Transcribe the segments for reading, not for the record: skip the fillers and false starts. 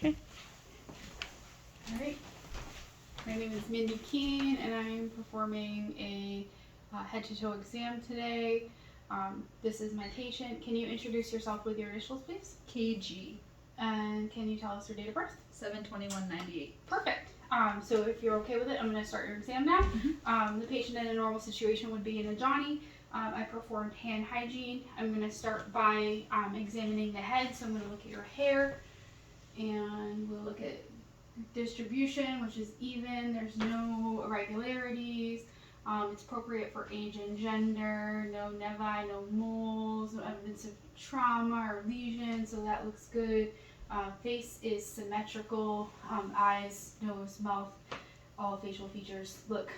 Okay. All right. My name is Mindy Keene, and I'm performing a head-to-toe exam today. This is my patient. Can you introduce yourself with your initials, please? KG. And can you tell us your date of birth? 7/21/98. Perfect. So if you're okay with it, I'm going to start your exam now. The patient in a normal situation would be in a Johnny. I performed hand hygiene. I'm going to start by examining the head. So I'm going to look at your hair, and we'll look at distribution, which is even. There's no irregularities. It's appropriate for age and gender. No nevi, no moles, no evidence of trauma or lesion, so that looks good. Face is symmetrical. Eyes, nose, mouth, all facial features look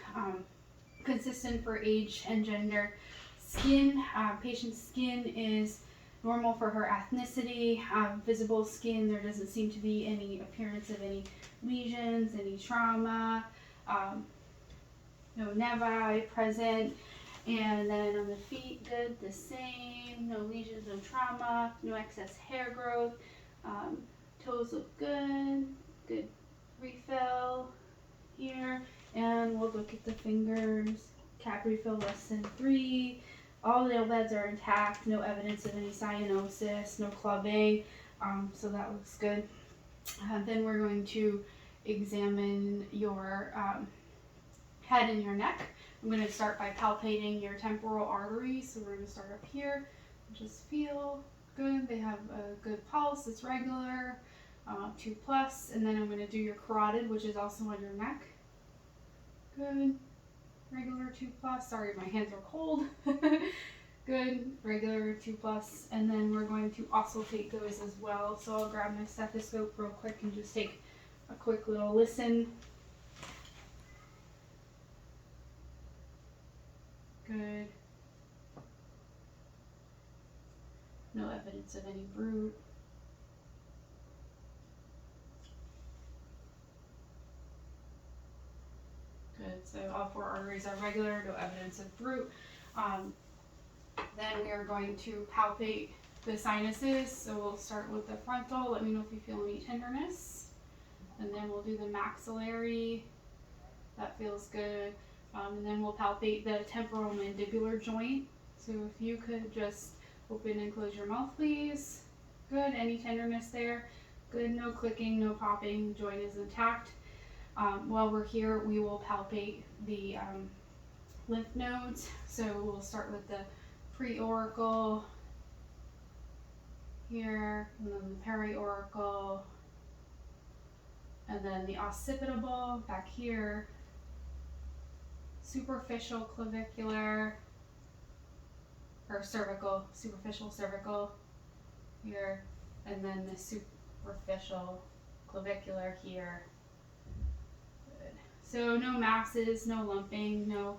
consistent for age and gender. Skin, patient's skin is normal for her ethnicity. Visible skin, there doesn't seem to be any appearance of any lesions, any trauma, no nevi present. And then on the feet, good, the same, no lesions, no trauma, no excess hair growth. Toes look good, good refill here. And we'll look at the fingers, cap refill less than 3. All nail beds are intact, no evidence of any cyanosis, no clubbing, so that looks good. Then we're going to examine your head and your neck. I'm going to start by palpating your temporal arteries. So we're going to start up here. Just feel good. They have a good pulse. It's regular, 2+. And then I'm going to do your carotid, which is also on your neck. Good. Regular 2+. Sorry, my hands are cold. Good. Regular 2+. And then we're going to auscultate those as well. So I'll grab my stethoscope real quick and just take a quick little listen. Good. No evidence of any bruit. Good. So all 4 arteries are regular, no evidence of bruit. Then we are going to palpate the sinuses. So we'll start with the frontal. Let me know if you feel any tenderness. And then we'll do the maxillary. That feels good. And then we'll palpate the temporal mandibular joint. So if you could just open and close your mouth, please. Good. Any tenderness there? Good. No clicking, no popping. Joint is intact. While we're here, we will palpate the lymph nodes. So we'll start with the preauricle here, and then the periauricle, and then the occipital back here, superficial clavicular, or cervical, superficial cervical here, and then the superficial clavicular here. Good. So no masses, no lumping, no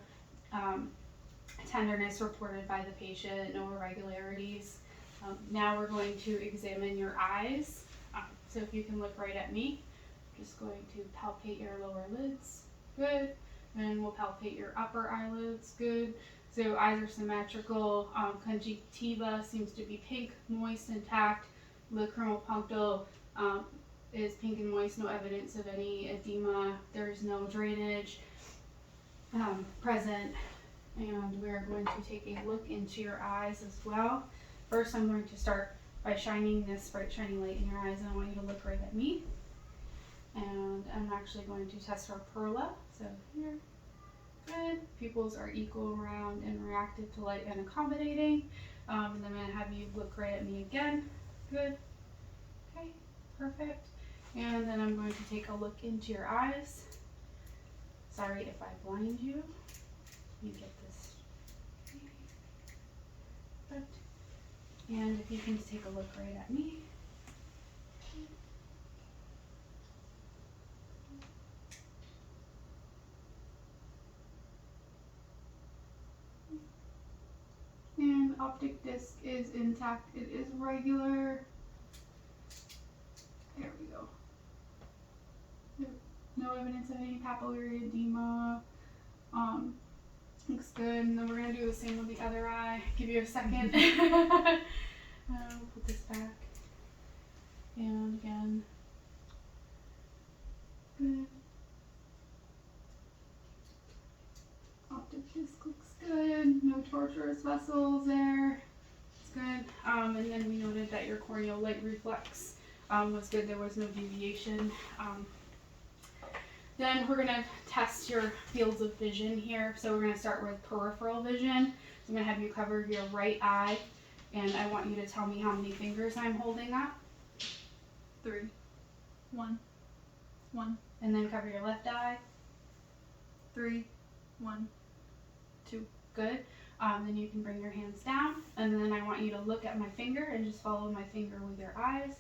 tenderness reported by the patient, no irregularities. Now we're going to examine your eyes. So if you can look right at me, I'm just going to palpate your lower lids. Good. And we'll palpate your upper eyelids. Good. So eyes are symmetrical. Conjunctiva seems to be pink, moist, intact. Lacrimal punctal is pink and moist. No evidence of any edema. There's no drainage present. And we're going to take a look into your eyes as well. First, I'm going to start by shining this bright shiny light in your eyes, and I want you to look right at me. And I'm actually going to test our perla. So here, good. Pupils are equal, round, and reactive to light and accommodating. And then I'm going to have you look right at me again. Good. Okay, perfect. And then I'm going to take a look into your eyes. Sorry if I blind you. Let me get this. Perfect. And if you can just take a look right at me. And optic disc is intact. It is regular. There we go. No evidence of any papillary edema. Looks good. And then we're going to do the same with the other eye. Give you a second. We'll put this back. And again, tortuous vessels there. It's good. And then we noted that your corneal light reflex was good. There was no deviation. Then we're going to test your fields of vision here. So we're going to start with peripheral vision. So I'm going to have you cover your right eye, and I want you to tell me how many fingers I'm holding up. 3. 1. 1. And then cover your left eye. 3. 1. 2. Good. Then you can bring your hands down, and then I want you to look at my finger and just follow my finger with your eyes.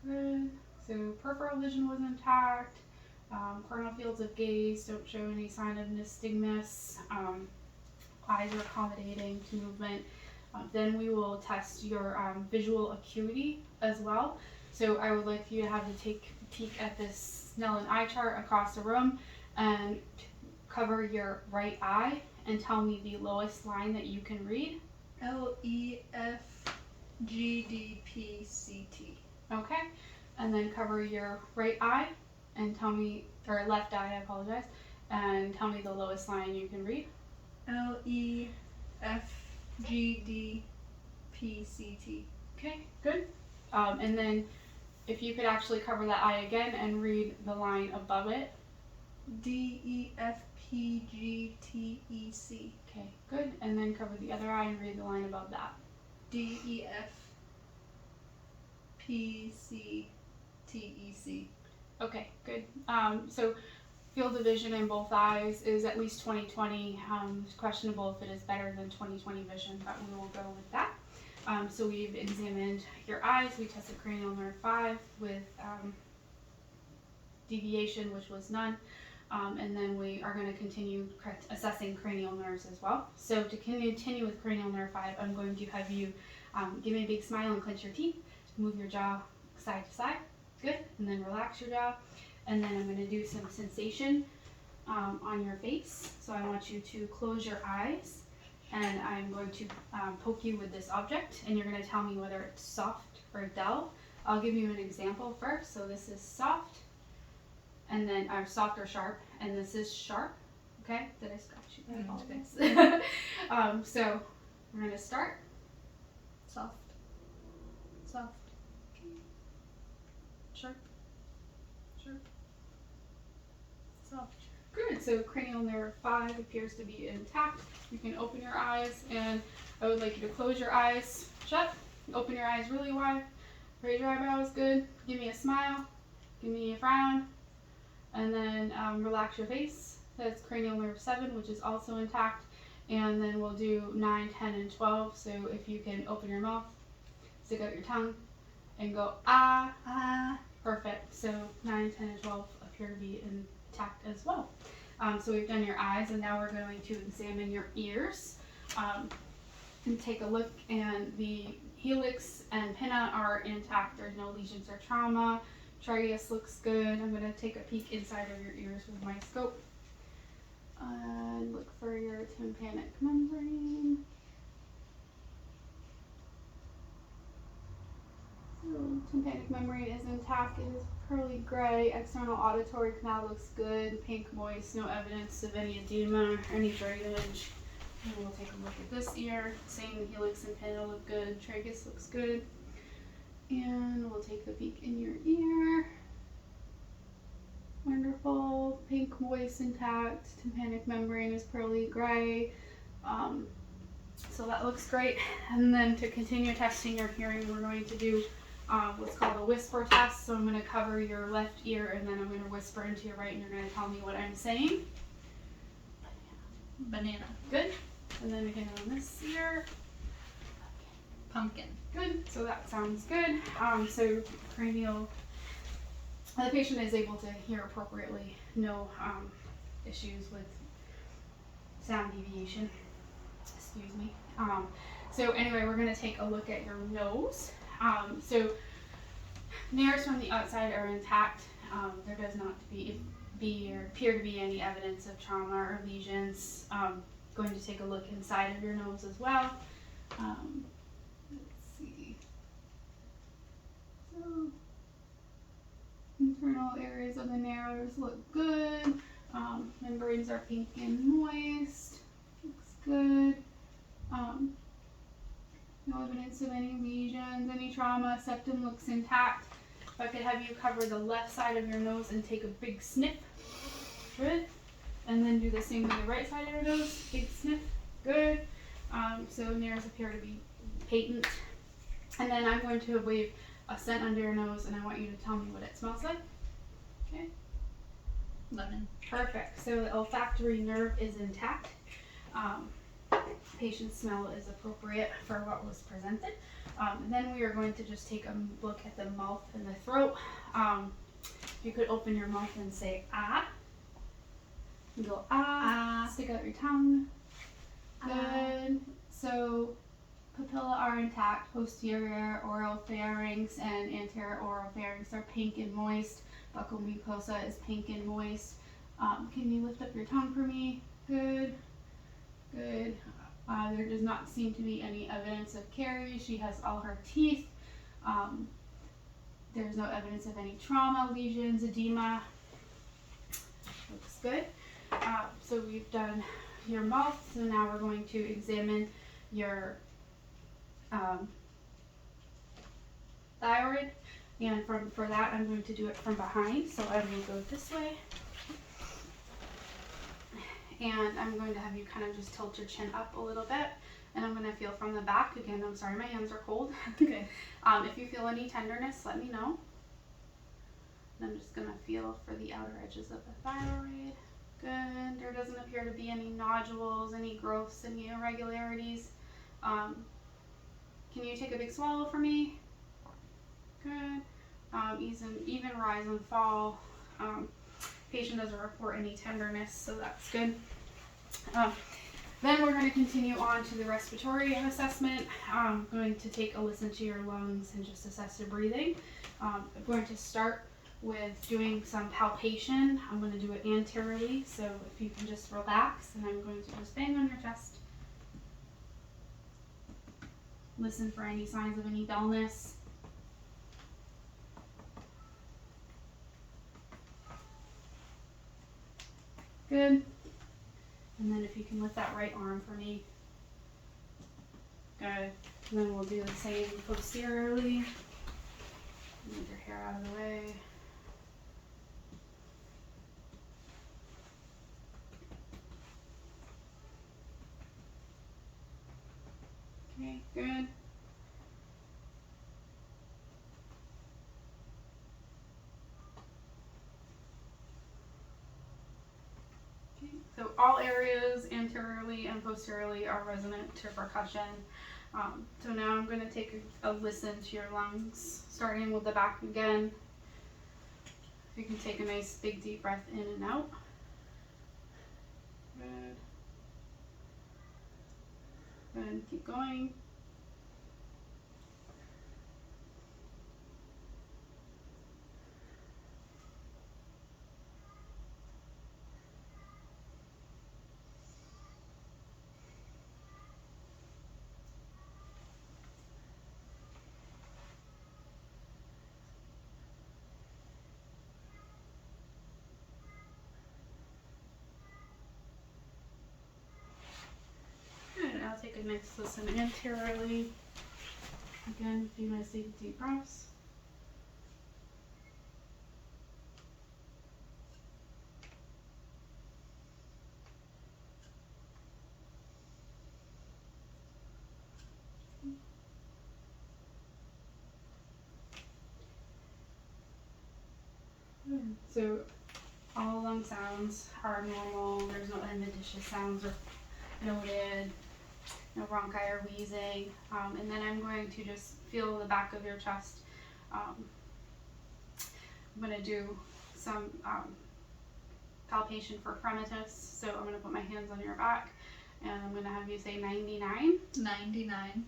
Good. So peripheral vision was intact. Corneal fields of gaze don't show any sign of nystagmus. Eyes are accommodating to movement. Then we will test your visual acuity as well. So I would like for you to have to take a peek at this Snellen eye chart across the room and cover your right eye and tell me the lowest line that you can read. LEFGDPCT. Okay. And then cover your right eye and tell me, or left eye, I apologize, and tell me the lowest line you can read. LEFGDPCT. Okay, good. And then if you could actually cover that eye again and read the line above it. DEFPGTEC. Okay, good. And then cover the other eye and read the line above that. DEFPCTEC. Okay, good. So field of vision in both eyes is at least 20/20. It's questionable if it is better than 20/20 vision, but we will go with that. So we've examined your eyes. We tested cranial nerve 5 with deviation, which was none. And then we are going to continue assessing cranial nerves as well. So to continue with cranial nerve 5, I'm going to have you give me a big smile and clench your teeth. Move your jaw side to side. Good. And then relax your jaw. And then I'm going to do some sensation on your face. So I want you to close your eyes, and I'm going to poke you with this object, and you're going to tell me whether it's soft or dull. I'll give you an example first. So this is soft, and then soft or sharp, and this is sharp. Okay? Did I scratch you? I apologize. So we're going to start. Soft. Soft. Sharp. Sharp. Soft. Good. So cranial nerve 5 appears to be intact. You can open your eyes, and I would like you to close your eyes shut. Open your eyes really wide. Raise your eyebrows. Good. Give me a smile. Give me a frown. And then relax your face. That's cranial nerve 7, which is also intact. And then we'll do 9, 10, and 12. So if you can open your mouth, stick out your tongue, and go ah. Ah. Perfect. So 9, 10, and 12 appear to be intact as well. So we've done your eyes, and now we're going to examine your ears and take a look. And the helix and pinna are intact. There's no lesions or trauma. Tragus looks good. I'm going to take a peek inside of your ears with my scope and look for your tympanic membrane. So tympanic membrane is intact. It is pearly gray. External auditory canal looks good. Pink, moist. No evidence of any edema or any drainage. And we'll take a look at this ear. Same helix and pinna look good. Tragus looks good. And we'll take a peek in your ear. Wonderful. Pink, moist, intact. Tympanic membrane is pearly gray. So that looks great. And then to continue testing your hearing, we're going to do what's called a whisper test. So I'm going to cover your left ear, and then I'm going to whisper into your right, and you're going to tell me what I'm saying. Banana. Good. And then again on this ear. Pumpkin. Good. So that sounds good. So cranial, the patient is able to hear appropriately. No issues with sound deviation. Excuse me. So anyway, we're going to take a look at your nose. So nares from the outside are intact. There does not be or appear to be any evidence of trauma or lesions. Going to take a look inside of your nose as well. Let's see. So internal areas of the nares look good. Membranes are pink and moist. Looks Good. No evidence of any lesions, any trauma. Septum looks intact. If I could have you cover the left side of your nose and take a big sniff. Good. And then do the same with the right side of your nose. Big sniff. Good. So nares appear to be patent. And then I'm going to wave a scent under your nose, and I want you to tell me what it smells like. Okay. Lemon. Perfect. So the olfactory nerve is intact. Patient's smell is appropriate for what was presented. Then we are going to just take a look at the mouth and the throat. You could open your mouth and say ah. You go ah. Stick out your tongue. Good. So papilla are intact. Posterior oral pharynx and anterior oral pharynx are pink and moist. Buccal mucosa is pink and moist. Can you lift up your tongue for me? Good. Good. There does not seem to be any evidence of caries. She has all her teeth. There's no evidence of any trauma, lesions, edema. Looks good. So we've done your mouth. So now we're going to examine your thyroid. And for that, I'm going to do it from behind. So I'm going to go this way. And I'm going to have you kind of just tilt your chin up a little bit. And I'm going to feel from the back. Again, I'm sorry, my hands are cold. Okay. If you feel any tenderness, let me know. And I'm just going to feel for the outer edges of the thyroid. Good. There doesn't appear to be any nodules, any growths, any irregularities. Can you take a big swallow for me? Good. Even rise and fall. Patient doesn't report any tenderness, so that's good. Then we're going to continue on to the respiratory assessment. I'm going to take a listen to your lungs and just assess your breathing. I'm going to start with doing some palpation. I'm going to do it anteriorly, so if you can just relax, and I'm going to just bang on your chest. Listen for any signs of any dullness. Good. And then if you can lift that right arm for me. Good. And then we'll do the same posteriorly. Move your hair out of the way. Okay, good. So all areas anteriorly and posteriorly are resonant to percussion. So now I'm going to take a listen to your lungs, starting with the back again. You can take a nice big deep breath in and out. Good. Good. Keep going. Good. I'll take a nice listen anteriorly. Again, do nice deep breaths. So all lung sounds are normal. There's no adventitious sounds or noted. No bronchi or wheezing. And then I'm going to just feel the back of your chest. I'm going to do some palpation for fremitus. So I'm going to put my hands on your back and I'm going to have you say 99. 99.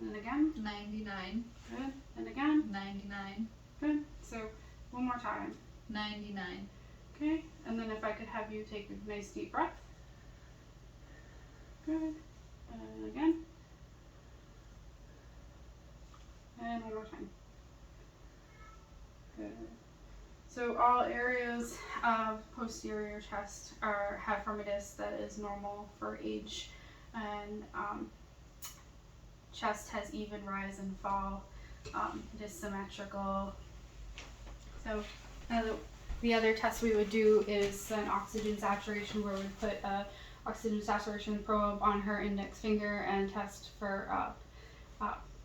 And again. 99. Good. And again. 99. Good. So one more time. 99. Okay. And then if I could have you take a nice deep breath. Good. And again. And one more time. Good. So all areas of posterior chest have fremitus that is normal for age. and chest has even rise and fall, just symmetrical. So the other test we would do is an oxygen saturation, where we put a oxygen saturation probe on her index finger and test for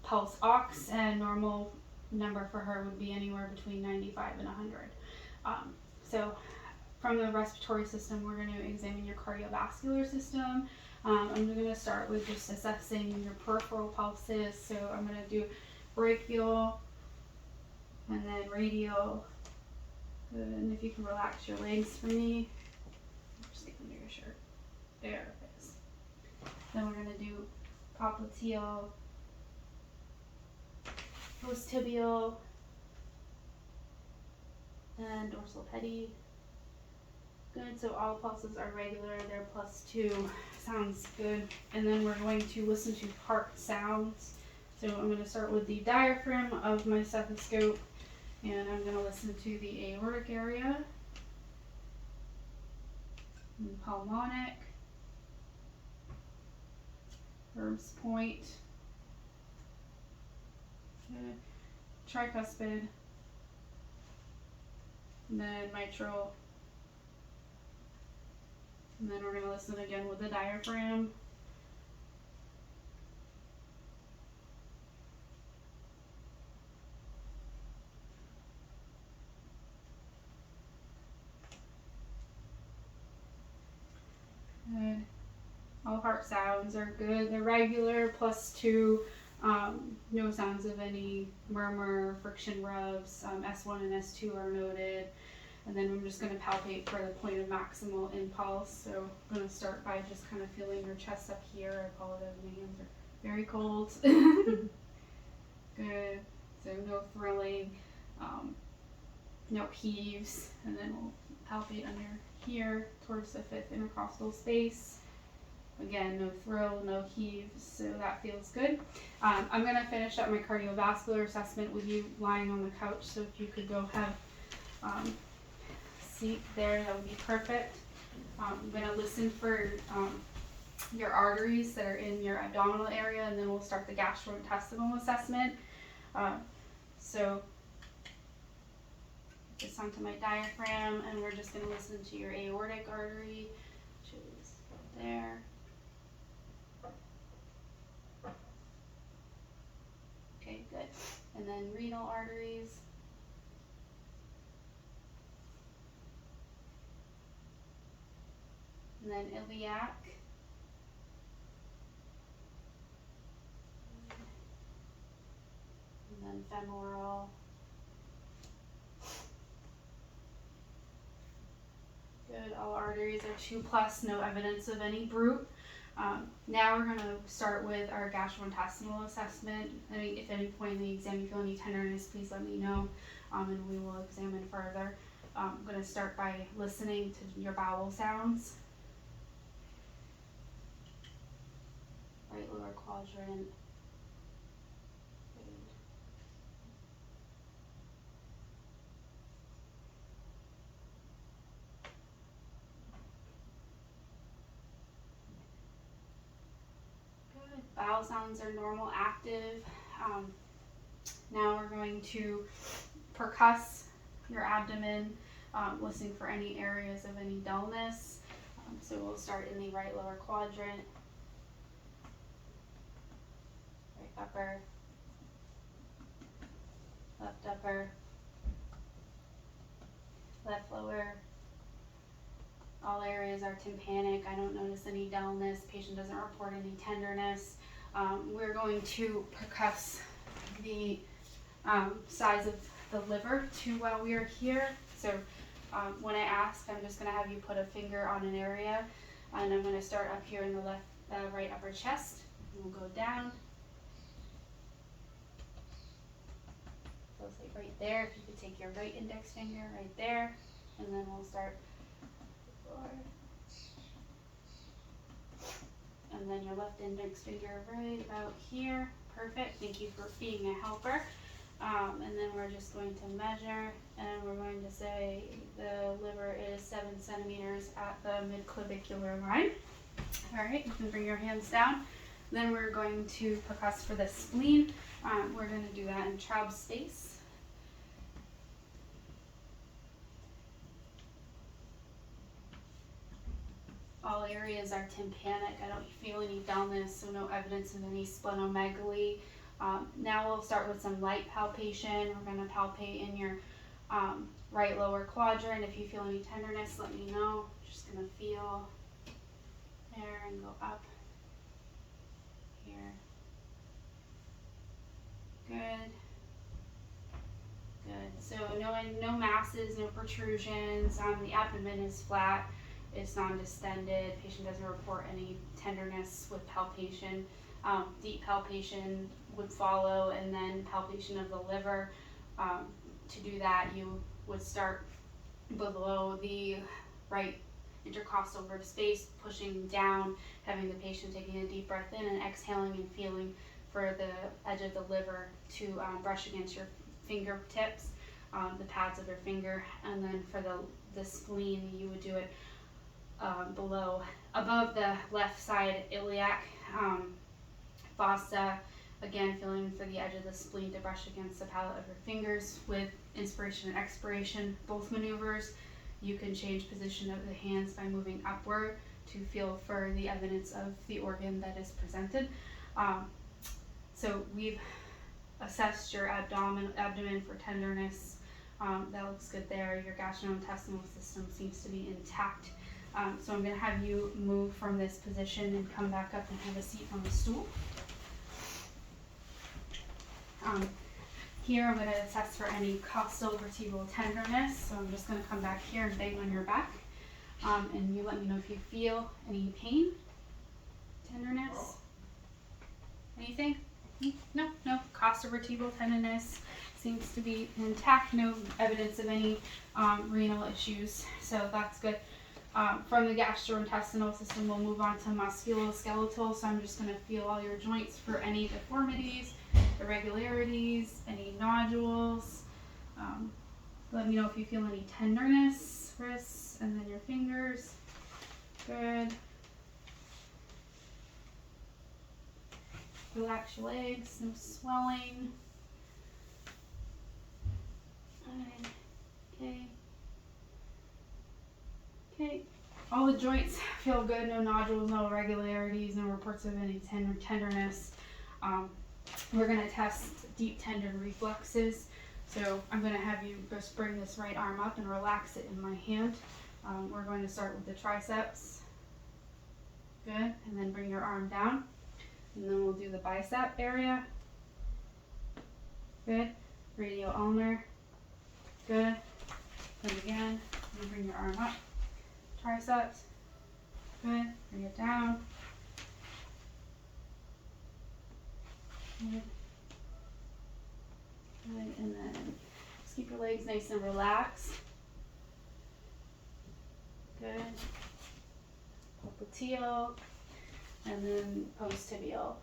pulse ox, and normal number for her would be anywhere between 95 and 100. So from the respiratory system, we're going to examine your cardiovascular system. I'm going to start with just assessing your peripheral pulses. So I'm going to do brachial and then radial. Good. And if you can relax your legs for me, just get under your shirt. There it is. Then we're going to do popliteal, post-tibial, and dorsal pedi. Good, so all pulses are regular, they're +2, sounds good. And then we're going to listen to heart sounds. So I'm going to start with the diaphragm of my stethoscope, and I'm going to listen to the aortic area, and pulmonic, Herb's point, good, tricuspid, and then mitral. And then we're going to listen again with the diaphragm. Good. All heart sounds are good. They're regular, +2. No sounds of any murmur, friction rubs. S1 and S2 are noted. And then I'm just going to palpate for the point of maximal impulse. So I'm going to start by just kind of feeling your chest up here. I apologize, my hands are very cold. Good. So no thrilling, no heaves. And then we'll palpate under here towards the 5th intercostal space. Again, no thrill, no heaves, so that feels good. I'm going to finish up my cardiovascular assessment with you lying on the couch. So if you could go have seat there, that would be perfect. I'm going to listen for your arteries that are in your abdominal area, and then we'll start the gastrointestinal assessment. So this onto my diaphragm, and we're just going to listen to your aortic artery, which is there. Okay, good. And then renal arteries. And then iliac. And then femoral. Good, all arteries are 2+, no evidence of any brute. Now we're going to start with our gastrointestinal assessment. I mean, if at any point in the exam you feel any tenderness, please let me know, and we will examine further. I'm going to start by listening to your bowel sounds. Right lower quadrant. Good. Bowel sounds are normal, active. Now we're going to percuss your abdomen, listening for any areas of any dullness. So we'll start in the right lower quadrant. Upper, left upper, left lower. All areas are tympanic. I don't notice any dullness. Patient doesn't report any tenderness. We're going to percuss the size of the liver too while we are here. So when I ask, I'm just going to have you put a finger on an area, and I'm going to start up here in the right upper chest. And we'll go down. So like right there, if you could take your right index finger right there, and then we'll start and then your left index finger right about here. Perfect. Thank you for being a helper. And then we're just going to measure, and we're going to say the liver is 7 centimeters at the midclavicular line. All right, you can bring your hands down. Then we're going to percuss for the spleen. We're going to do that in child space. All areas are tympanic. I don't feel any dullness, so no evidence of any splenomegaly. Now we'll start with some light palpation. We're going to palpate in your right lower quadrant. If you feel any tenderness, let me know. Just going to feel there and go up here. Good. Good. So no masses, no protrusions. The abdomen is flat. It's non-distended. Patient doesn't report any tenderness with palpation. Deep palpation would follow, and then palpation of the liver. To do that, you would start below the right intercostal rib space, pushing down, having the patient taking a deep breath in and exhaling and feeling for the edge of the liver to brush against your fingertips, the pads of your finger, and then for the spleen, you would do it above the left side iliac fossa, again feeling for the edge of the spleen to brush against the palate of your fingers with inspiration and expiration. Both maneuvers, you can change position of the hands by moving upward to feel for the evidence of the organ that is presented. So we've assessed your abdomen for tenderness. That looks good there. Your gastrointestinal system seems to be intact. So I'm going to have you move from this position and come back up and have a seat on the stool. Here I'm going to assess for any costal vertebral tenderness. So I'm just going to come back here and bang on your back. And you let me know if you feel any pain, tenderness, anything? No. Costal vertebral tenderness seems to be intact. No evidence of any renal issues. So that's good. From the gastrointestinal system, we'll move on to musculoskeletal. So I'm just going to feel all your joints for any deformities, irregularities, any nodules. Let me know if you feel any tenderness, wrists, and then your fingers. Good. Relax your legs, no swelling. Good. Okay. All the joints feel good, no nodules, no irregularities, no reports of any tenderness. We're going to test deep tendon reflexes. So I'm going to have you just bring this right arm up and relax it in my hand. We're going to start with the triceps. Good. And then bring your arm down. And then we'll do the bicep area. Good. Radial ulnar. Good. Then again, you bring your arm up. Triceps. Good. Bring it down. Good. Good. And then just keep your legs nice and relaxed. Good. Popliteal. And then post-tibial.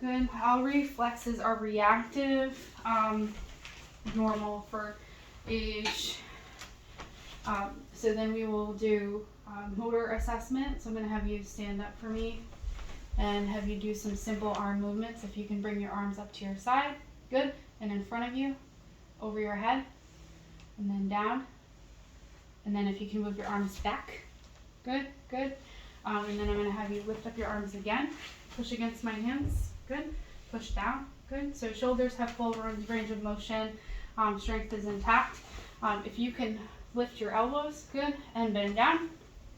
Good. All reflexes are reactive, normal for age. So then we will do motor assessment. So I'm going to have you stand up for me and have you do some simple arm movements. If you can bring your arms up to your side. Good. And in front of you, over your head, and then down. And then if you can move your arms back. Good, good. And then I'm going to have you lift up your arms again. Push against my hands. Good. Push down. Good. So shoulders have full range of motion. Strength is intact. If you can lift your elbows, good, and bend down.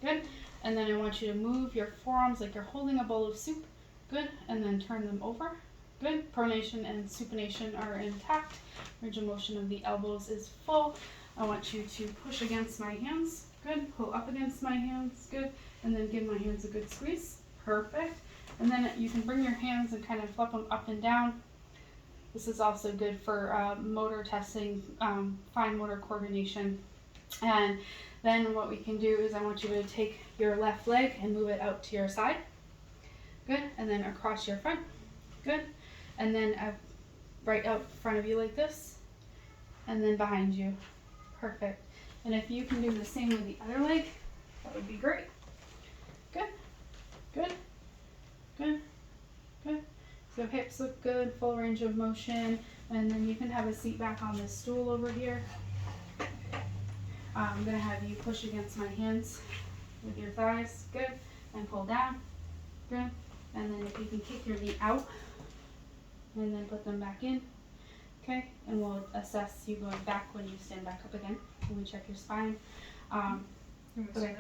Good. And then I want you to move your forearms like you're holding a bowl of soup. Good. And then turn them over. Good. Pronation and supination are intact. Range of motion of the elbows is full. I want you to push against my hands. Good. Pull up against my hands. Good. And then give my hands a good squeeze. Perfect. And then you can bring your hands and kind of flip them up and down. This is also good for motor testing, fine motor coordination. And then what we can do is I want you to take your left leg and move it out to your side. Good. And then across your front. Good. And then right out in front of you like this. And then behind you. Perfect. And if you can do the same with the other leg, That would be great. Good, good, good, good. So hips look good, full range of motion, and then you can have a seat back on this stool over here. I'm gonna have you push against my hands with your thighs, good, and pull down, good. And then if you can kick your knee out, and then put them back in, okay. And we'll assess you going back when you stand back up again. When we check your spine. Okay.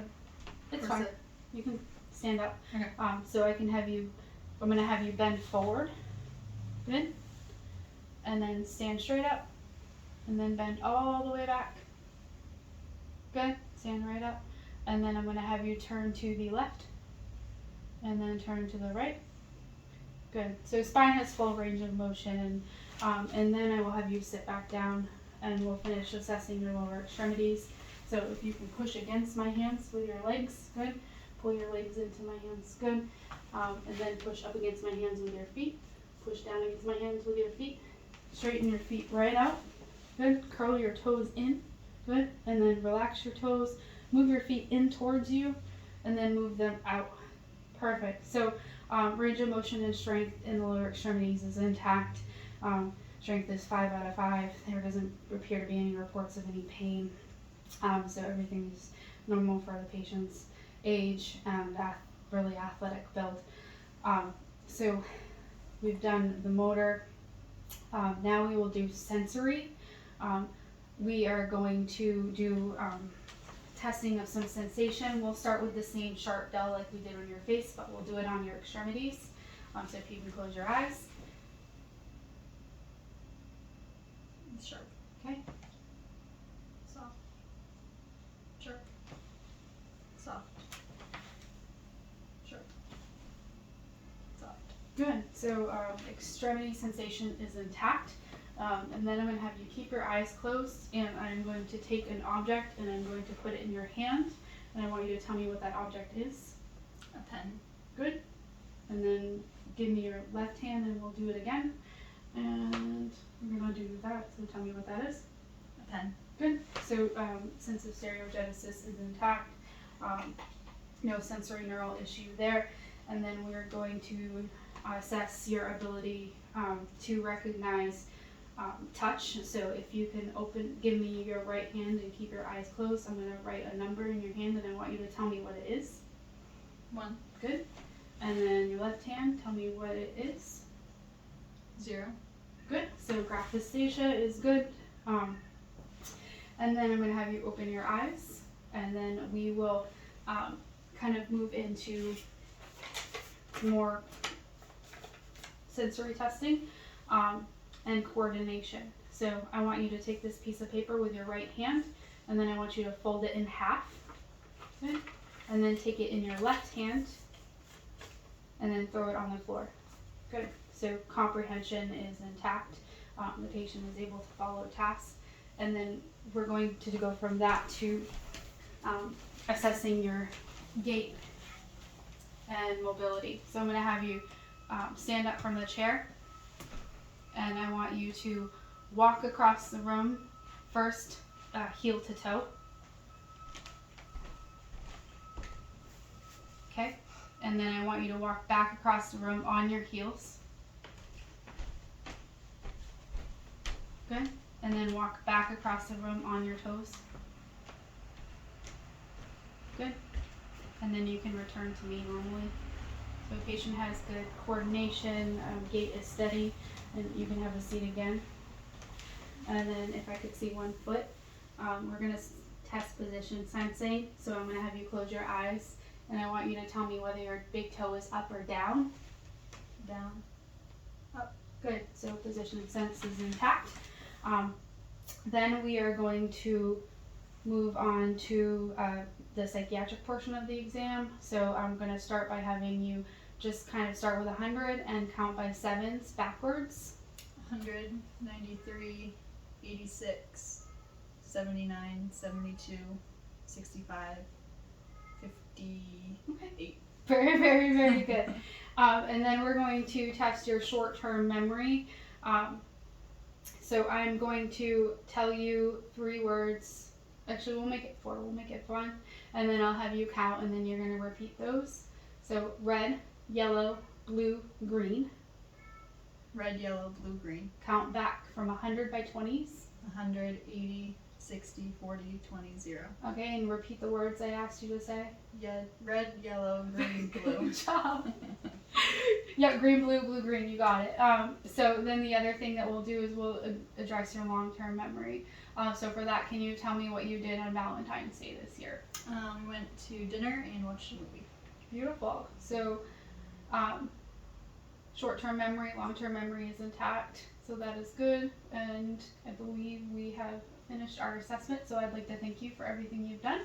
It's fine. You can stand up. Okay. So I'm gonna have you bend forward, good, and then stand straight up, and then bend all the way back, good, stand right up, and then I'm gonna have you turn to the left, and then turn to the right, good. So spine has full range of motion, and then I will have you sit back down, and we'll finish assessing your lower extremities. So if you can push against my hands with your legs, good. Pull your legs into my hands, good. And then push up against my hands with your feet. Push down against my hands with your feet. Straighten your feet right out, good. Curl your toes in, good. And then relax your toes. Move your feet in towards you, and then move them out. Perfect. So range of motion and strength in the lower extremities is intact. Strength is 5 out of 5. There doesn't appear to be any reports of any pain. So everything is normal for the patient's age and really athletic build. So we've done the motor. Now we will do sensory. We are going to do testing of some sensation. We'll start with the same sharp dull like we did on your face, but we'll do it on your extremities. So if you can close your eyes. Sharp. Okay. Soft. Sharp. Soft. Sharp. Soft. Good. So extremity sensation is intact. And then I'm going to have you keep your eyes closed, and I'm going to take an object and I'm going to put it in your hand, and I want you to tell me what that object is. A pen. Good. And then give me your left hand and we'll do it again. And we're going to do that, so tell me what that is. A pen. Good. So sense of stereogenesis is intact. No sensory neural issue there. And then we're going to assess your ability to recognize touch. So if you can give me your right hand and keep your eyes closed, I'm going to write a number in your hand, and I want you to tell me what it is. 1. Good. And then your left hand, tell me what it is. 0. Good. So graphesthesia is good. And then I'm going to have you open your eyes, and then we will kind of move into more sensory testing and coordination. So I want you to take this piece of paper with your right hand, and then I want you to fold it in half. Good. And then take it in your left hand, and then throw it on the floor. Good. So comprehension is intact. The patient is able to follow tasks. And then we're going to go from that to assessing your gait and mobility. So I'm going to have you stand up from the chair, and I want you to walk across the room first, heel to toe. Okay? And then I want you to walk back across the room on your heels. Good. And then walk back across the room on your toes. Good. And then you can return to me normally. So the patient has good coordination, gait is steady, and you can have a seat again. And then if I could see one foot, we're going to test position sensing. So I'm going to have you close your eyes, and I want you to tell me whether your big toe is up or down. Down. Up. Good. So position sense is intact. Then we are going to move on to the psychiatric portion of the exam. So I'm going to start by having you just kind of start with 100 and count by sevens backwards. 100, 93, 86, 79, 72, 65, 58. Okay. Very, very, very good. And then we're going to test your short-term memory. So I'm going to tell you 3 words Actually, we'll make it 4. We'll make it fun. And then I'll have you count, and then you're going to repeat those. So red, yellow, blue, green. Red, yellow, blue, green. Count back from 100 by 20s. 100, 80, 60, 40, 20, 0. Okay, and repeat the words I asked you to say. Yeah, red, yellow, green, blue. Good job. Yeah, green, blue, blue, green. You got it. So then the other thing that we'll do is we'll address your long-term memory. So for that, can you tell me what you did on Valentine's Day this year? We went to dinner and watched a movie. Beautiful. So short-term memory, long-term memory is intact. So that is good. And I believe we have finished our assessment. So I'd like to thank you for everything you've done.